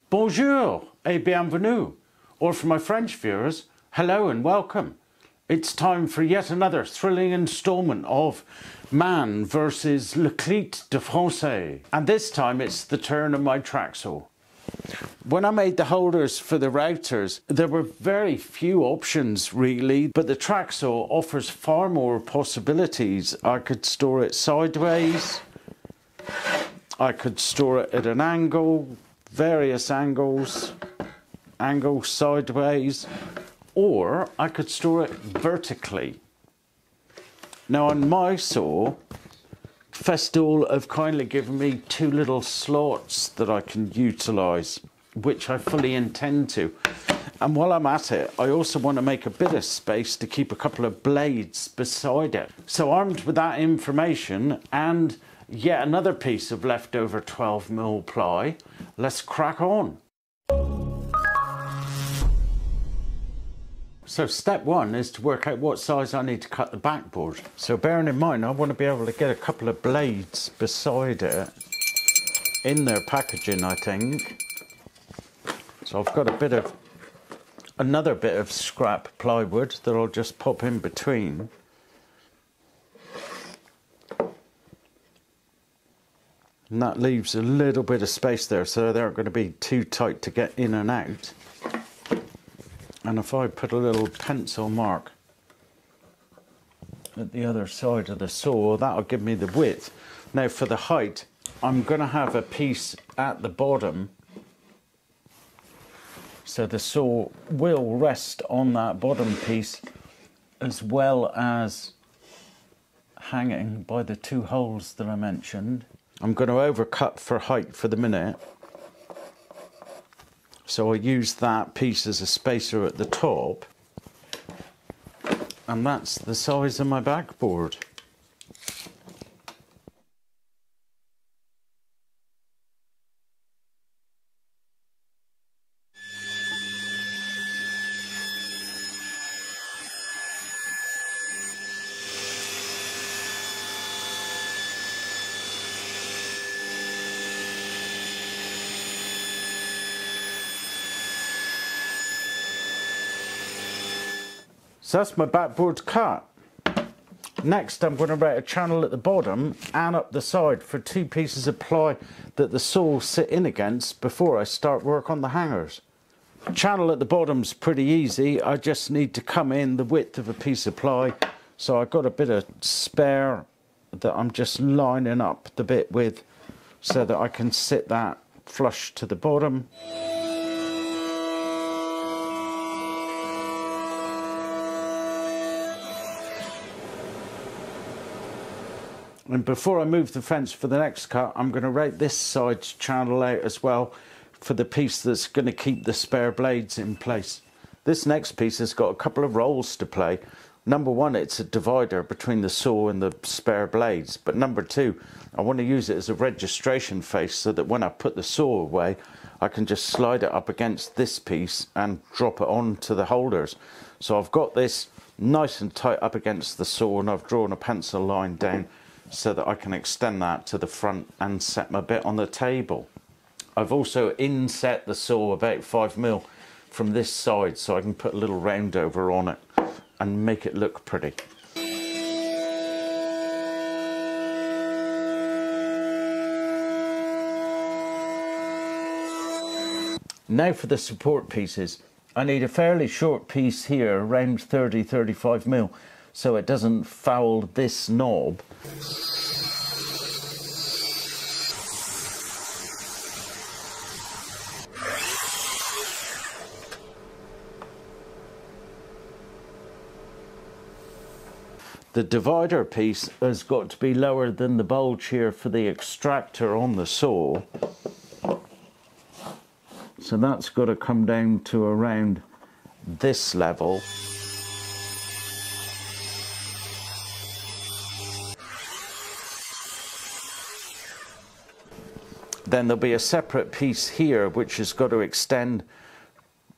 Bonjour et bienvenue, or for my French viewers, hello and welcome. It's time for yet another thrilling instalment of Man versus Le Cleat de Français, and this time it's the turn of my track saw. When I made the holders for the routers, there were very few options really, but the track saw offers far more possibilities. I could store it sideways, I could store it at an angle, various angles sideways, or I could store it vertically. Now on my saw, Festool have kindly given me two little slots that I can utilise, which I fully intend to. And while I'm at it, I also want to make a bit of space to keep a couple of blades beside it. So armed with that information and yet another piece of leftover 12mm ply, let's crack on. So step one is to work out what size I need to cut the backboard. So bearing in mind, I want to be able to get a couple of blades beside it in their packaging, I think. So I've got another bit of scrap plywood that I'll just pop in between. And that leaves a little bit of space there, so they aren't going to be too tight to get in and out. And if I put a little pencil mark at the other side of the saw, that'll give me the width. Now for the height, I'm going to have a piece at the bottom, so the saw will rest on that bottom piece as well as hanging by the two holes that I mentioned. I'm going to overcut for height for the minute, so I use that piece as a spacer at the top, and that's the size of my backboard. So that's my backboard cut. Next I'm going to write a channel at the bottom and up the side for two pieces of ply that the saw will sit in against before I start work on the hangers. Channel at the bottom's pretty easy, I just need to come in the width of a piece of ply, so I've got a bit of spare that I'm just lining up the bit with so that I can sit that flush to the bottom. And before I move the fence for the next cut, I'm going to rake this side's channel out as well for the piece that's going to keep the spare blades in place. This next piece has got a couple of roles to play. Number one, it's a divider between the saw and the spare blades. But number two, I want to use it as a registration face so that when I put the saw away, I can just slide it up against this piece and drop it onto the holders. So I've got this nice and tight up against the saw, and I've drawn a pencil line down so that I can extend that to the front and set my bit on the table. I've also inset the saw about 5mm from this side so I can put a little round over on it and make it look pretty. Now for the support pieces. I need a fairly short piece here, around 30-35mm, so it doesn't foul this knob. The divider piece has got to be lower than the bulge here for the extractor on the saw. So that's got to come down to around this level. Then there'll be a separate piece here which has got to extend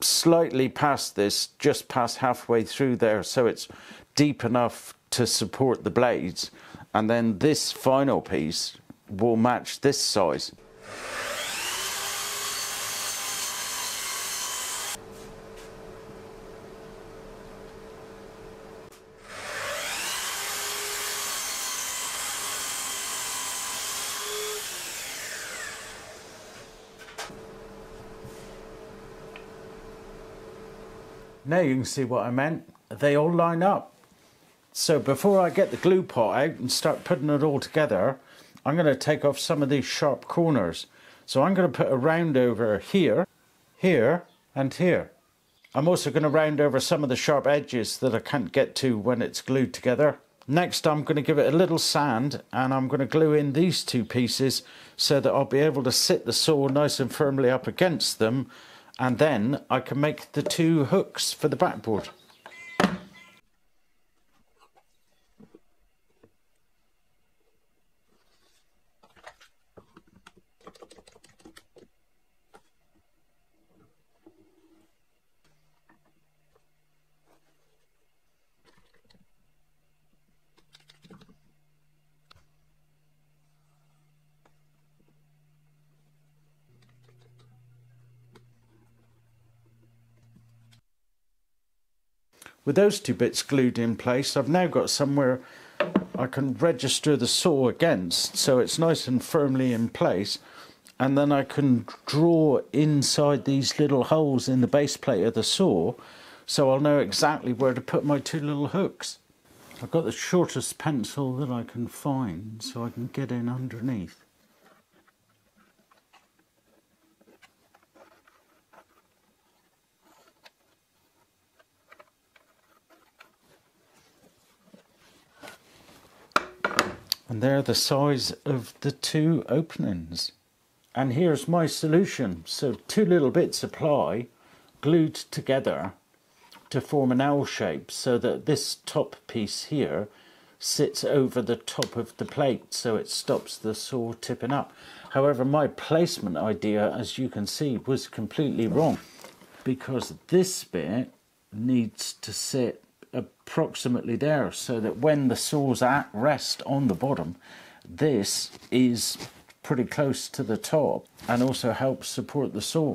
slightly past this, just past halfway through there, so it's deep enough to support the blades, and then this final piece will match this size. Now you can see what I meant. They all line up. So before I get the glue pot out and start putting it all together, I'm going to take off some of these sharp corners. So I'm going to put a round over here, here and here. I'm also going to round over some of the sharp edges that I can't get to when it's glued together. Next I'm going to give it a little sand and I'm going to glue in these two pieces so that I'll be able to sit the saw nice and firmly up against them, and then I can make the two hooks for the backboard. With those two bits glued in place, I've now got somewhere I can register the saw against, so it's nice and firmly in place, and then I can draw inside these little holes in the base plate of the saw, so I'll know exactly where to put my two little hooks. I've got the shortest pencil that I can find, so I can get in underneath. And they're the size of the two openings. And here's my solution. So two little bits of ply glued together to form an L shape, so that this top piece here sits over the top of the plate so it stops the saw tipping up. However, my placement idea, as you can see, was completely wrong, because this bit needs to sit approximately there, so that when the saw's at rest on the bottom, this is pretty close to the top and also helps support the saw,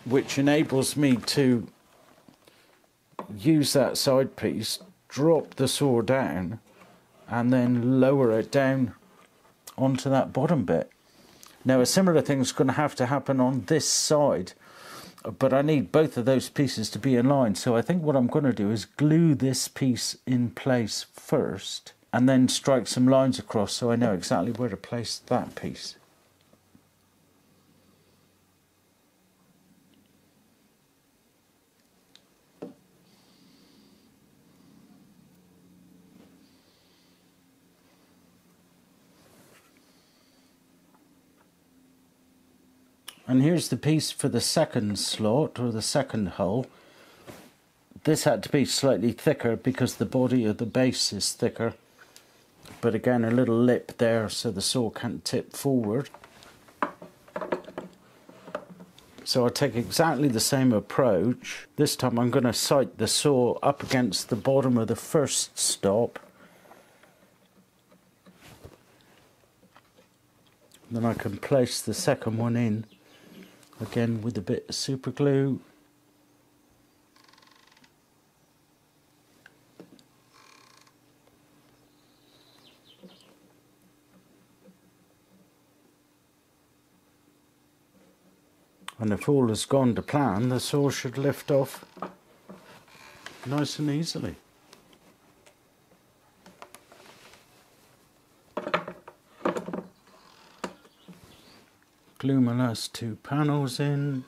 which enables me to use that side piece, drop the saw down and then lower it down onto that bottom bit. Now a similar thing is going to have to happen on this side, but I need both of those pieces to be in line, so I think what I'm going to do is glue this piece in place first and then strike some lines across so I know exactly where to place that piece. And here's the piece for the second slot, or the second hole. This had to be slightly thicker because the body of the base is thicker. But again, a little lip there so the saw can't tip forward. So I'll take exactly the same approach. This time I'm going to sight the saw up against the bottom of the first stop. Then I can place the second one in. Again with a bit of super glue. And if all has gone to plan, the saw should lift off nice and easily. Glue my last two panels in.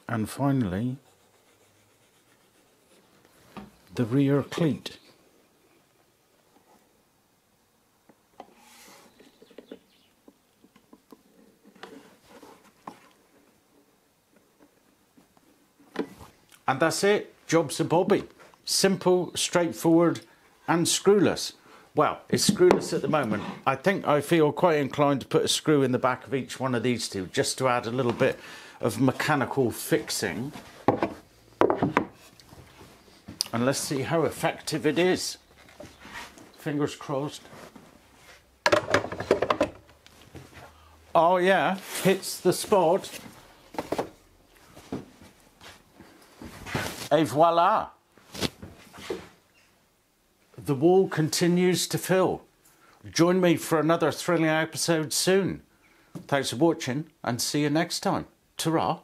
And finally, the rear cleat. And that's it, job's a bobby. Simple, straightforward and screwless. Well, it's screwless at the moment. I think I feel quite inclined to put a screw in the back of each one of these two just to add a little bit of mechanical fixing. And let's see how effective it is. Fingers crossed. Oh yeah, hits the spot. Et voila. The wall continues to fill. Join me for another thrilling episode soon. Thanks for watching and see you next time. Ta-ra.